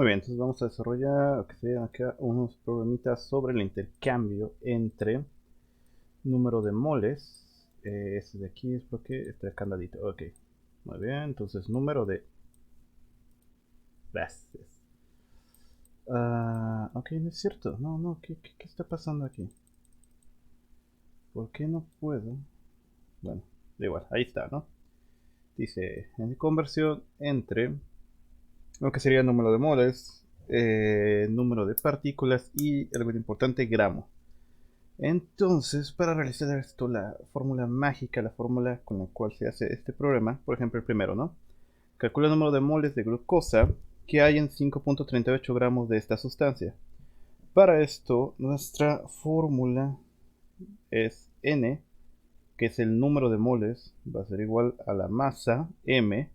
Muy bien, entonces vamos a desarrollar acá unos problemitas sobre el intercambio entre número de moles. Este de aquí es porque está el candadito. Ok, muy bien, entonces número de bases. Ok, no es cierto. No, ¿qué está pasando aquí? ¿Por qué no puedo? Bueno, da igual, ahí está, ¿no? Dice, en conversión entre lo que sería el número de moles, número de partículas y, algo importante, gramo. Entonces, para realizar esto, la fórmula mágica, la fórmula con la cual se hace este problema, por ejemplo, el primero, ¿no? Calcula el número de moles de glucosa que hay en 5.38 gramos de esta sustancia. Para esto, nuestra fórmula es N, que es el número de moles, va a ser igual a la masa M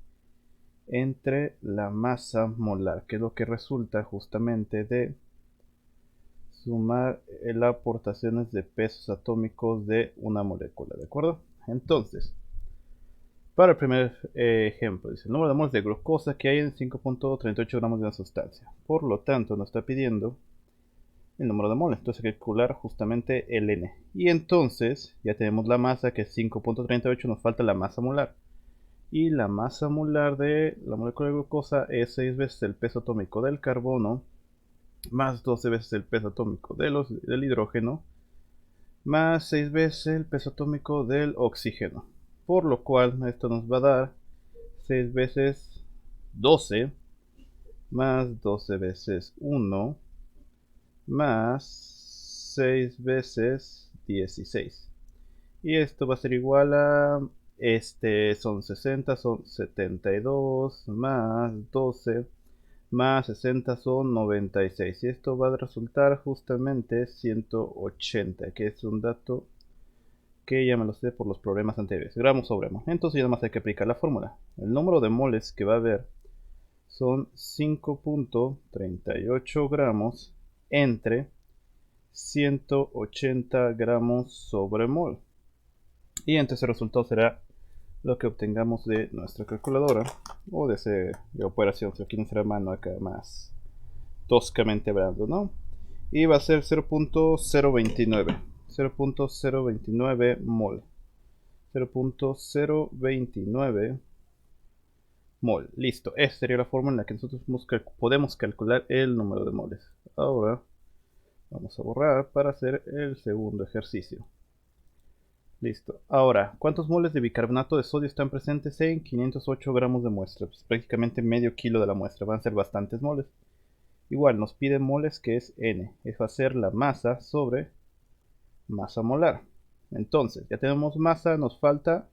entre la masa molar, que es lo que resulta justamente de sumar las aportaciones de pesos atómicos de una molécula, ¿de acuerdo? Entonces, para el primer ejemplo, dice el número de moles de glucosa que hay en 5.38 gramos de una sustancia. Por lo tanto, nos está pidiendo el número de moles. Entonces, hay que calcular justamente el N. Y entonces, ya tenemos la masa que es 5.38, nos falta la masa molar. Y la masa molar de la molécula de glucosa es 6 veces el peso atómico del carbono, más 12 veces el peso atómico del hidrógeno, más 6 veces el peso atómico del oxígeno. Por lo cual esto nos va a dar 6 veces 12 más 12 veces 1 más 6 veces 16. Y esto va a ser igual a, son 60, son 72 más 12 más 60 son 96. Y esto va a resultar justamente 180, que es un dato que ya me lo sé por los problemas anteriores. Gramos sobre mol. Entonces ya nada más hay que aplicar la fórmula. El número de moles que va a haber son 5.38 gramos entre 180 gramos sobre mol. Y entonces el resultado será lo que obtengamos de nuestra calculadora o de operación. Si aquí no será mano acá más toscamente hablando, ¿no? Y va a ser 0.029. 0.029 mol. 0.029 mol. Listo. Esta sería la forma en la que nosotros podemos calcular el número de moles. Ahora vamos a borrar para hacer el segundo ejercicio. Listo. Ahora, ¿cuántos moles de bicarbonato de sodio están presentes en 508 gramos de muestra? Pues prácticamente medio kilo de la muestra. Van a ser bastantes moles. Igual nos pide moles, que es N. Es va a ser la masa sobre masa molar. Entonces, ya tenemos masa, nos falta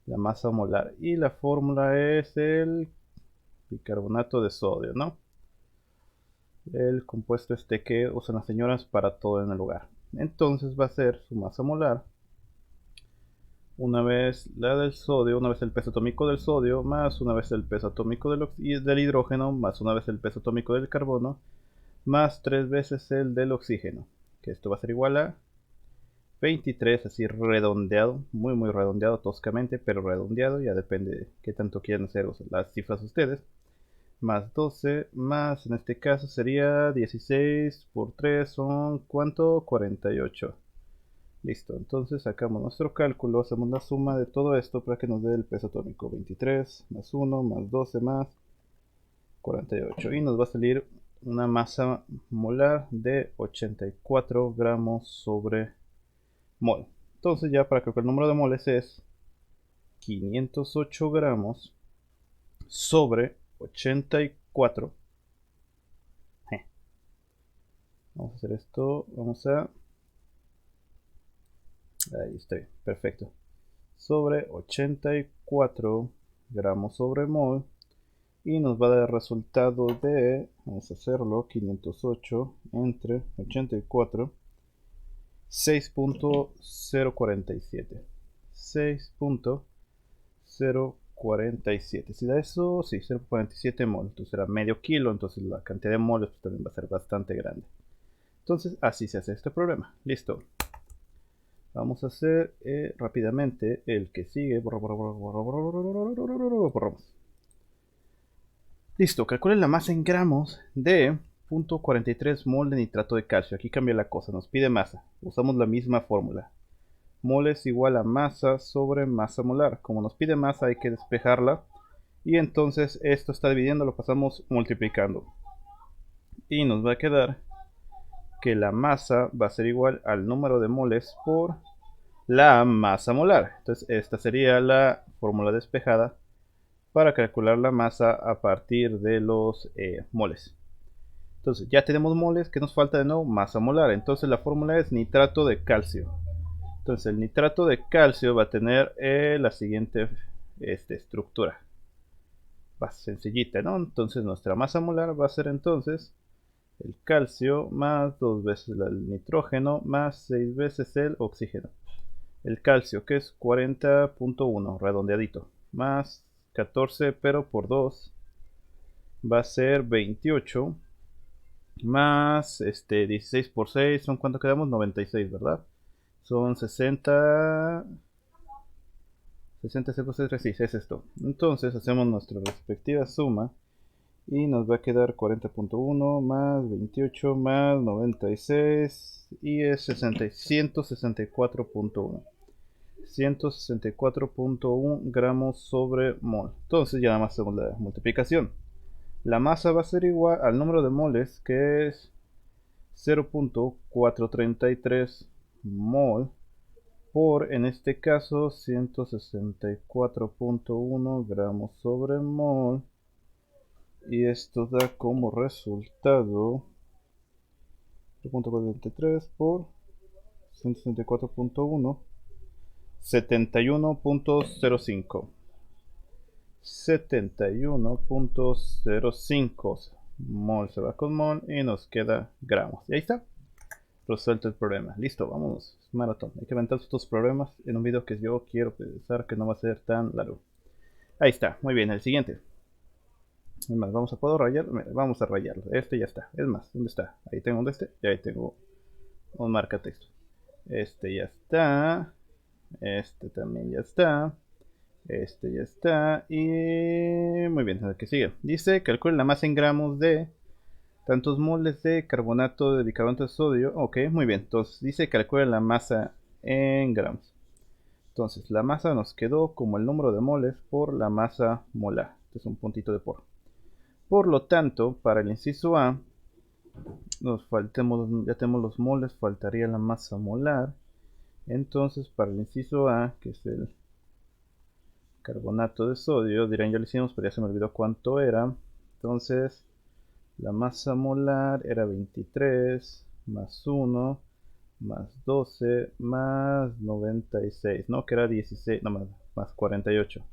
la masa molar. Y la fórmula es el bicarbonato de sodio, ¿no? El compuesto este que usan las señoras para todo en el lugar. Entonces va a ser su masa molar. Una vez la del sodio, una vez el peso atómico del sodio, más una vez el peso atómico del hidrógeno, más una vez el peso atómico del carbono, más 3 veces el del oxígeno. Que esto va a ser igual a 23, así redondeado, muy redondeado, toscamente, pero redondeado, ya depende de qué tanto quieran hacer las cifras ustedes. Más 12, más en este caso sería 16 por 3, son ¿cuánto? 48. Listo, entonces sacamos nuestro cálculo, hacemos la suma de todo esto para que nos dé el peso atómico. 23 más 1 más 12 más 48. Y nos va a salir una masa molar de 84 gramos sobre mol. Entonces ya para calcular el número de moles es 508 gramos sobre 84. Vamos a hacer esto, ahí está bien, perfecto. Sobre 84 gramos sobre mol. Y nos va a dar el resultado de, vamos a hacerlo, 508 entre 84, 6.047. 6.047. Si da eso, sí, 0.47 mol. Entonces será medio kilo, entonces la cantidad de moles pues, también va a ser bastante grande. Entonces así se hace este problema. Listo. Vamos a hacer rápidamente el que sigue. Borramos. Listo, calculen la masa en gramos de 0.43 mol de nitrato de calcio. Aquí cambia la cosa, nos pide masa. Usamos la misma fórmula. Mol es igual a masa sobre masa molar. Como nos pide masa hay que despejarla. Y entonces esto está dividiendo, lo pasamos multiplicando. Y nos va a quedar que la masa va a ser igual al número de moles por la masa molar. Entonces esta sería la fórmula despejada para calcular la masa a partir de los moles. Entonces ya tenemos moles, que nos falta de nuevo masa molar. Entonces la fórmula es nitrato de calcio. Entonces el nitrato de calcio va a tener la siguiente estructura. Va sencillita, ¿no? Entonces nuestra masa molar va a ser entonces el calcio más 2 veces el nitrógeno más 6 veces el oxígeno. El calcio, que es 40.1, redondeadito, más 14, pero por 2 va a ser 28, más 16 por 6, ¿son cuánto quedamos? 96, ¿verdad? Son 60, 60 por 6, sí, es esto. Entonces hacemos nuestra respectiva suma y nos va a quedar 40.1 más 28 más 96 y es 164.1. 164.1 gramos sobre mol. Entonces ya nada más hacemos la multiplicación. La masa va a ser igual al número de moles, que es 0.433 mol por, en este caso, 164.1 gramos sobre mol. Y esto da como resultado 0.43 por 164.1, 71.05. 71.05 mol se va con mol y nos queda gramos. Y ahí está, resuelto el problema. Listo, vámonos, maratón. Hay que aventar estos problemas en un video que yo quiero pensar que no va a ser tan largo. Ahí está, muy bien, el siguiente. Es más, vamos a poder rayarlo. Vamos a rayarlo. Este ya está. Es más, ¿dónde está? Ahí tengo un y ahí tengo un marca texto. Este ya está. Este también ya está. Este ya está. Y muy bien, el que sigue. Dice, calcule la masa en gramos de tantos moles de carbonato de bicarbonato de sodio. Ok, muy bien. Entonces dice, calcule la masa en gramos. Entonces la masa nos quedó como el número de moles por la masa molar. Este es un puntito de por. Por lo tanto, para el inciso A, ya tenemos los moles, faltaría la masa molar. Entonces, para el inciso A, que es el carbonato de sodio, dirán ya lo hicimos, pero ya se me olvidó cuánto era. Entonces, la masa molar era 23 más 1 más 12 más 96, ¿no? Que era 16, no, más 48.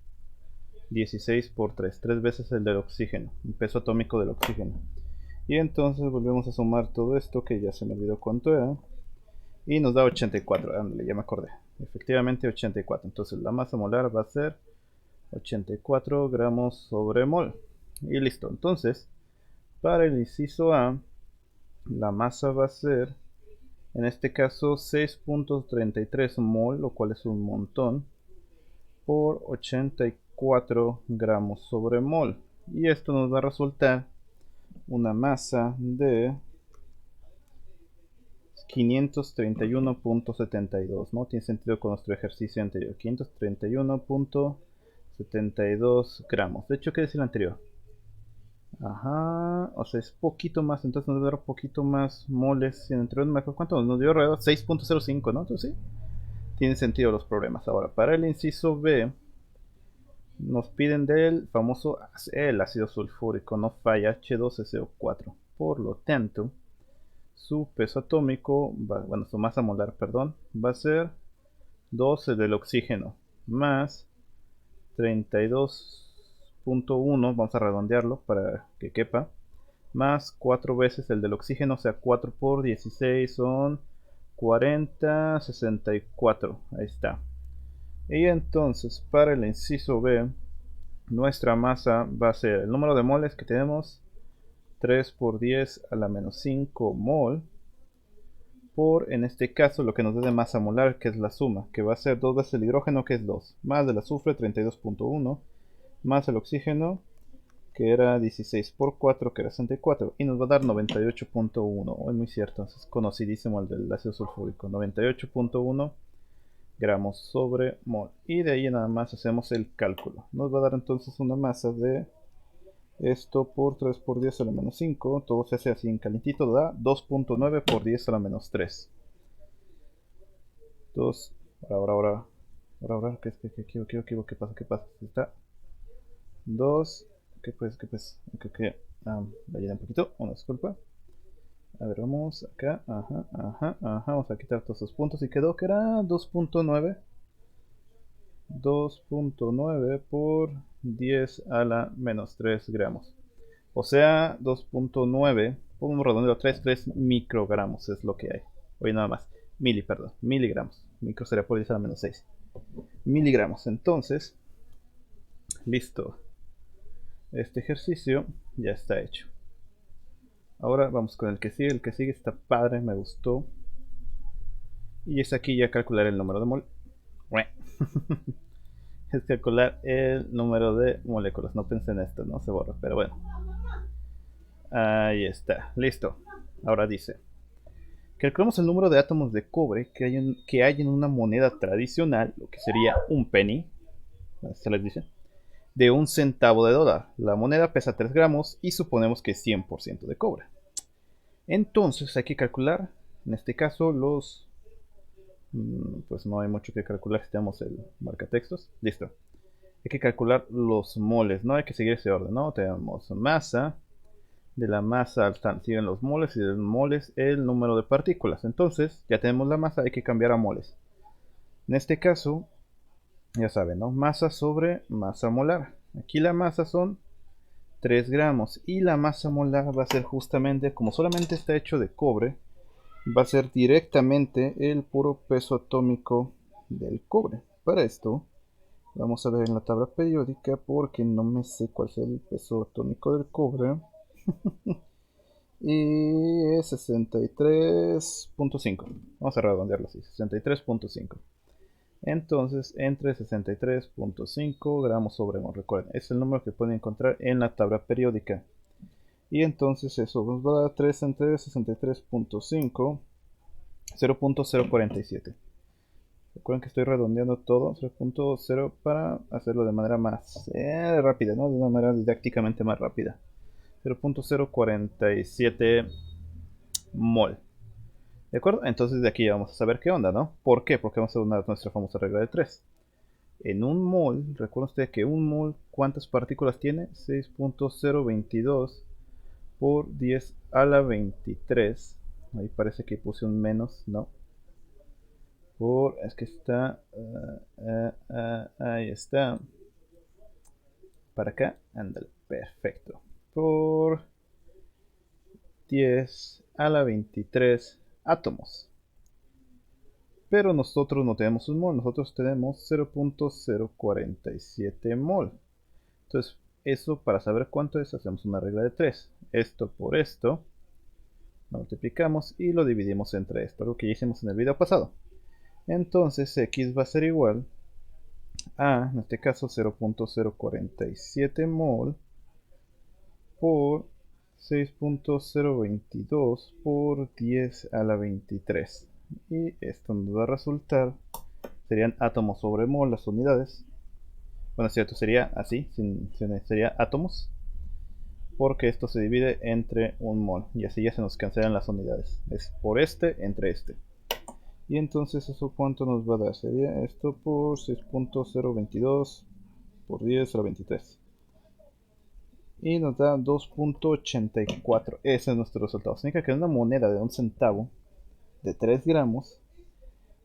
16 por 3, 3 veces el del oxígeno, el peso atómico del oxígeno. Y entonces volvemos a sumar todo esto, que ya se me olvidó cuánto era, y nos da 84. Ándale, ya me acordé, efectivamente 84. Entonces la masa molar va a ser 84 gramos sobre mol. Y listo. Entonces, para el inciso A, la masa va a ser, en este caso, 6.33 mol, lo cual es un montón, por 84 gramos sobre mol. Y esto nos va a resultar una masa de 531.72, ¿no? Tiene sentido con nuestro ejercicio anterior. 531.72 gramos. De hecho, ¿qué decía el anterior? Ajá, o sea, es poquito más, entonces nos va a dar un poquito más moles. En el anterior, mejor, ¿cuánto nos dio alrededor? 6.05, ¿no? Entonces sí, tiene sentido los problemas. Ahora, para el inciso B, nos piden del famoso el ácido sulfúrico, no falla, H2SO4. Por lo tanto, su peso atómico, bueno, su masa molar, perdón, va a ser 12 del oxígeno más 32.1, vamos a redondearlo para que quepa, más 4 veces el del oxígeno, o sea, 4 por 16 son 40, 64, ahí está. Y entonces, para el inciso B, nuestra masa va a ser el número de moles que tenemos, 3 por 10 a la menos 5 mol, por, en este caso, lo que nos da de masa molar, que es la suma, que va a ser 2 veces el hidrógeno, que es 2, más el azufre, 32.1, más el oxígeno, que era 16 por 4, que era 64, y nos va a dar 98.1. Es muy cierto, es conocidísimo el del ácido sulfúrico. 98.1 gramos sobre mol. Y de ahí nada más hacemos el cálculo. Nos va a dar entonces una masa de esto por 3 por 10 a la menos 5. Todo se hace así en calentito, da 2.9 por 10 a la menos 3. 2. Ahora. ¿Qué pasa? Está 2. ¿Qué pues? La llené un poquito, una disculpa. A ver, vamos acá. Ajá. Vamos a quitar todos esos puntos y quedó que era 2.9. 2.9 por 10 a la menos 3 gramos. O sea, 2.9, podemos redondear a 3 microgramos es lo que hay. Oye, nada más. Miligramos. Micro sería por 10 a la menos 6. Miligramos. Entonces, listo. Este ejercicio ya está hecho. Ahora vamos con el que sigue. El que sigue está padre, me gustó. Y es aquí ya calcular el número de mol. Es calcular el número de moléculas. No pensé en esto, no se borra, pero bueno. Ahí está, listo. Ahora dice: calculamos el número de átomos de cobre que hay en una moneda tradicional, lo que sería un penny, se les dice, de $1 centavo. La moneda pesa 3 gramos y suponemos que es 100% de cobre. Entonces hay que calcular, en este caso, pues no hay mucho que calcular si tenemos el marcatextos. Listo. Hay que calcular los moles, ¿no? Hay que seguir ese orden, ¿no? Tenemos masa. De la masa siguen los moles y de los moles el número de partículas. Entonces, ya tenemos la masa, hay que cambiar a moles. En este caso, ya saben, ¿no? Masa sobre masa molar. Aquí la masa son 3 gramos y la masa molar va a ser justamente, como solamente está hecho de cobre, va a ser directamente el puro peso atómico del cobre. Para esto, vamos a ver en la tabla periódica porque no me sé cuál es el peso atómico del cobre. Y es 63.5. Vamos a redondearlo así, 63.5. Entonces, entre 63.5 gramos sobre mol. Recuerden, es el número que pueden encontrar en la tabla periódica. Y entonces eso nos va a dar 3 entre 63.5, 0.047. Recuerden que estoy redondeando todo, 0.0 para hacerlo de manera más rápida, ¿no? De una manera didácticamente más rápida. 0.047 mol. ¿De acuerdo? Entonces de aquí ya vamos a saber qué onda, ¿no? ¿Por qué? Porque vamos a usar nuestra famosa regla de 3. En un mol, recuerden ustedes que un mol, ¿cuántas partículas tiene? 6.022 por 10 a la 23. Ahí parece que puse un menos, ¿no? Es que está... ahí está. Para acá, ándale, perfecto. Por 10 a la 23 átomos. Pero nosotros no tenemos un mol, nosotros tenemos 0.047 mol. Entonces, eso para saber cuánto es, hacemos una regla de 3. Esto por esto, lo multiplicamos y lo dividimos entre esto, algo que ya hicimos en el video pasado. Entonces, x va a ser igual a, en este caso, 0.047 mol por 6.022 por 10 a la 23. Y esto nos va a resultar, serían átomos sobre mol las unidades. Bueno, cierto, sería así, sería átomos, porque esto se divide entre un mol y así ya se nos cancelan las unidades. Es por este entre este. Y entonces eso cuánto nos va a dar, sería esto por 6.022 por 10 a la 23. Y nos da 2.84. Ese es nuestro resultado. Significa que en una moneda de 1 centavo de 3 gramos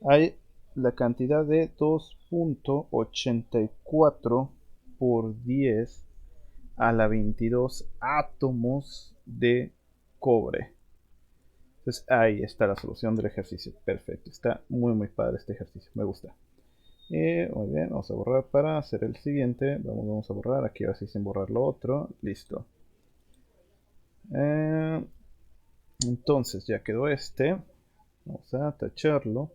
hay la cantidad de 2.84 por 10 a la 22 átomos de cobre. Entonces ahí está la solución del ejercicio. Perfecto. Está muy padre este ejercicio. Me gusta. Muy bien, vamos a borrar para hacer el siguiente. Vamos a borrar aquí, así sin borrar lo otro. Listo. Entonces ya quedó este. Vamos a tacharlo.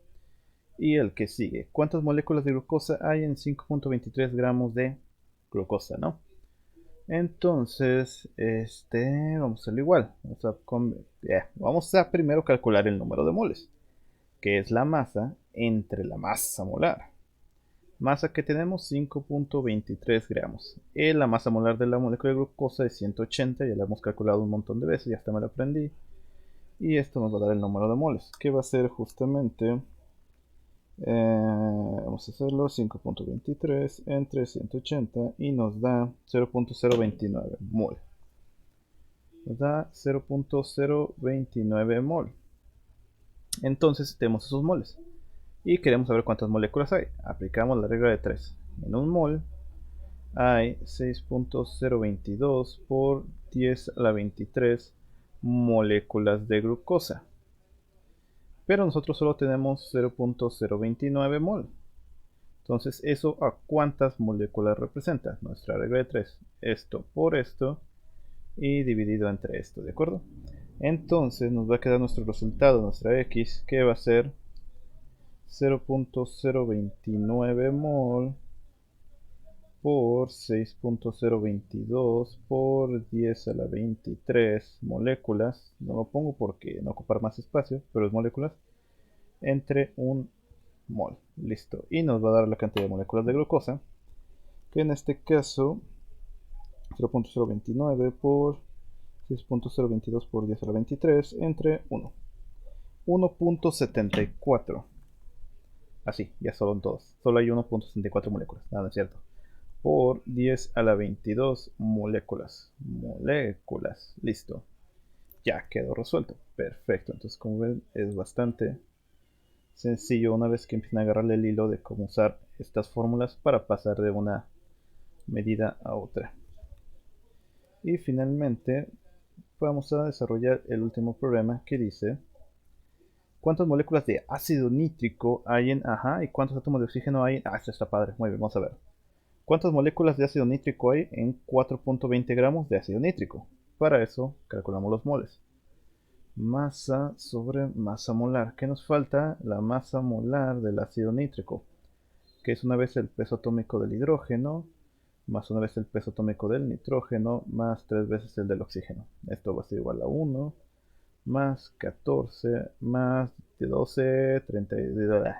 Y el que sigue. ¿Cuántas moléculas de glucosa hay en 5.23 gramos de glucosa, no? Entonces, vamos a hacerlo igual. Vamos a primero calcular el número de moles, que es la masa entre la masa molar. Masa que tenemos 5.23 gramos. La masa molar de la molécula de glucosa es 180, ya la hemos calculado un montón de veces, ya hasta me la aprendí. Y esto nos va a dar el número de moles, que va a ser justamente, vamos a hacerlo, 5.23 entre 180 y nos da 0.029 mol. Nos da 0.029 mol. Entonces tenemos esos moles y queremos saber cuántas moléculas hay. Aplicamos la regla de 3. En un mol hay 6.022 por 10 a la 23 moléculas de glucosa. Pero nosotros solo tenemos 0.029 mol. Entonces, ¿eso a cuántas moléculas representa? Nuestra regla de 3. Esto por esto y dividido entre esto, ¿de acuerdo? Entonces nos va a quedar nuestro resultado, nuestra X, que va a ser 0.029 mol por 6.022 por 10 a la 23 moléculas. No lo pongo porque no ocupar más espacio, pero es moléculas entre un mol. Listo. Y nos va a dar la cantidad de moléculas de glucosa, que en este caso 0.029 por 6.022 por 10 a la 23 entre 1. 1.74. Así, ya son todos. Solo hay 1.74 moléculas. Nada, no es cierto. Por 10 a la 22 moléculas. Moléculas. Listo. Ya quedó resuelto. Perfecto. Entonces, como ven, es bastante sencillo una vez que empiezan a agarrarle el hilo de cómo usar estas fórmulas para pasar de una medida a otra. Y finalmente vamos a desarrollar el último problema que dice ¿cuántas moléculas de ácido nítrico hay en... Ajá, ¿y cuántos átomos de oxígeno hay en... Ah, esto está padre. Muy bien, vamos a ver. ¿Cuántas moléculas de ácido nítrico hay en 4.20 gramos de ácido nítrico? Para eso calculamos los moles. Masa sobre masa molar. ¿Qué nos falta? La masa molar del ácido nítrico, que es una vez el peso atómico del hidrógeno, más una vez el peso atómico del nitrógeno, más 3 veces el del oxígeno. Esto va a ser igual a 1, más 14, más 12, 30,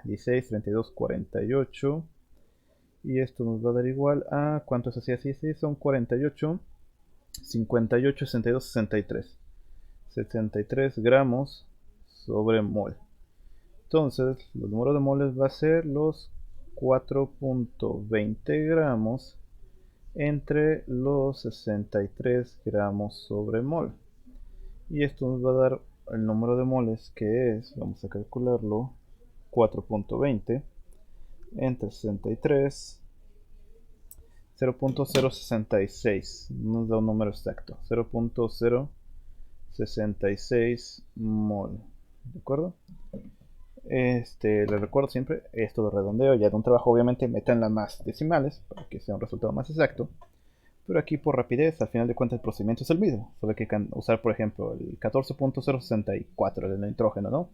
16, 32, 48. Y esto nos va a dar igual a, ¿cuánto es así? Así, sí, son 48, 58, 62, 63. 63 gramos sobre mol. Entonces, los números de moles va a ser los 4.20 gramos entre los 63 gramos sobre mol. Y esto nos va a dar el número de moles que es, vamos a calcularlo, 4.20 entre 63, 0.066, nos da un número exacto, 0.066 mol, ¿de acuerdo? Les recuerdo siempre, esto de redondeo, ya de un trabajo obviamente metan las más decimales para que sea un resultado más exacto. Pero aquí por rapidez, al final de cuentas el procedimiento es el mismo. Solo hay que usar, por ejemplo, el 14.064 del nitrógeno, ¿no?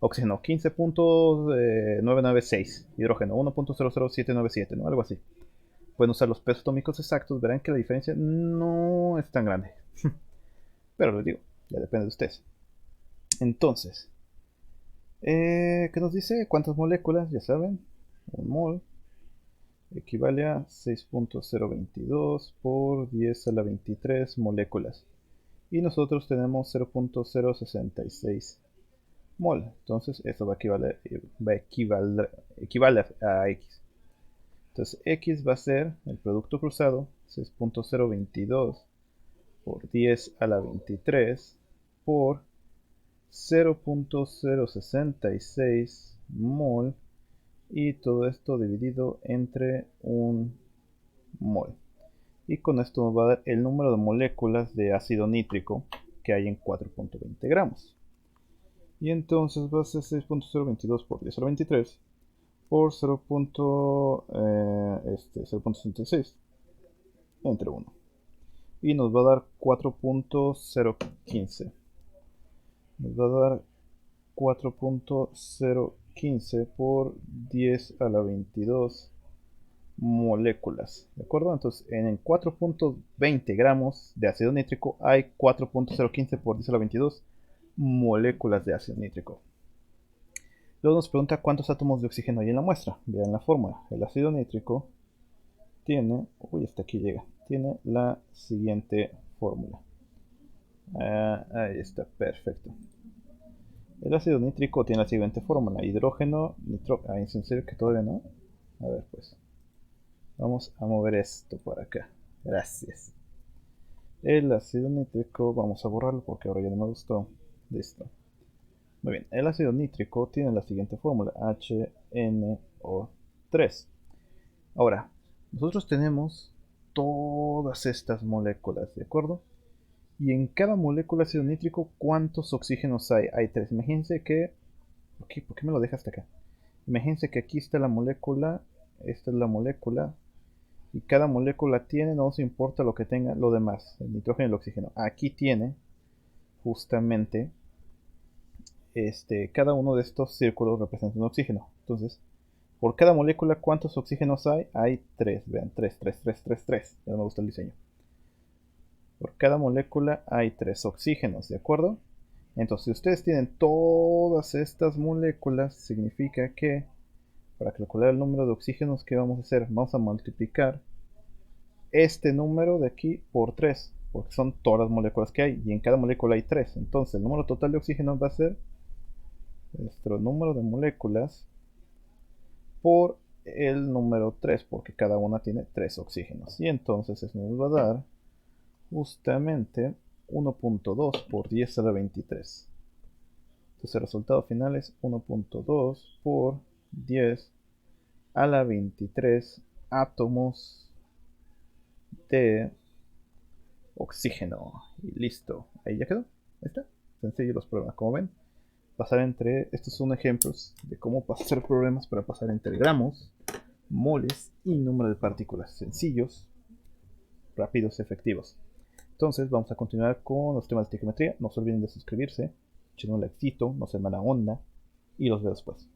Oxígeno 15.996, hidrógeno 1.00797, ¿no? Algo así. Pueden usar los pesos atómicos exactos, verán que la diferencia no es tan grande. Pero les digo, ya depende de ustedes. Entonces, ¿qué nos dice? ¿Cuántas moléculas? Ya saben, un mol equivale a 6.022 por 10 a la 23 moléculas. Y nosotros tenemos 0.066 mol. Entonces esto va a equivaler a X. Entonces X va a ser el producto cruzado 6.022 por 10 a la 23 por 0.066 mol y todo esto dividido entre un mol. Y con esto nos va a dar el número de moléculas de ácido nítrico que hay en 4.20 gramos. Y entonces va a ser 6.022 por 10 a la 23 por 0.66 entre 1. Y nos va a dar 4.015. Nos va a dar 4.015 por 10 a la 22 moléculas, ¿de acuerdo? Entonces, en 4.20 gramos de ácido nítrico hay 4.015 por 10 a la 22 moléculas de ácido nítrico. Luego nos pregunta cuántos átomos de oxígeno hay en la muestra. Vean la fórmula. El ácido nítrico tiene, hasta aquí llega, tiene la siguiente fórmula. Ahí está, perfecto. El ácido nítrico tiene la siguiente fórmula: hidrógeno, ¿es en serio que todavía no? A ver, pues. Vamos a mover esto por acá. Gracias. El ácido nítrico, vamos a borrarlo porque ahora ya no me gustó. Listo. Muy bien, el ácido nítrico tiene la siguiente fórmula: HNO3. Ahora, nosotros tenemos todas estas moléculas, ¿de acuerdo? Y en cada molécula de ácido nítrico, ¿cuántos oxígenos hay? Hay 3. Imagínense que... ¿Por qué me lo deja hasta acá? Imagínense que aquí está la molécula, esta es la molécula, y cada molécula tiene, no nos importa lo que tenga lo demás, el nitrógeno y el oxígeno. Aquí tiene justamente cada uno de estos círculos representa un oxígeno. Entonces, por cada molécula, ¿cuántos oxígenos hay? Hay 3, vean, 3, 3, 3, 3, 3. Ya no me gusta el diseño. Por cada molécula hay 3 oxígenos, ¿de acuerdo? Entonces, si ustedes tienen todas estas moléculas, significa que para calcular el número de oxígenos que vamos a hacer, vamos a multiplicar este número de aquí por 3, porque son todas las moléculas que hay, y en cada molécula hay 3. Entonces, el número total de oxígenos va a ser nuestro número de moléculas por el número 3, porque cada una tiene 3 oxígenos. Y entonces eso nos va a dar justamente 1.2 por 10 a la 23. Entonces el resultado final es 1.2 por 10 a la 23 átomos de oxígeno. Y listo. Ahí ya quedó. Ahí está. Sencillo los problemas. Como ven, pasar entre... Estos son ejemplos de cómo hacer problemas para pasar entre gramos, moles y número de partículas. Sencillos, rápidos, efectivos. Entonces vamos a continuar con los temas de estequiometría. No se olviden de suscribirse, echen un likecito, no se mala onda y los veo después.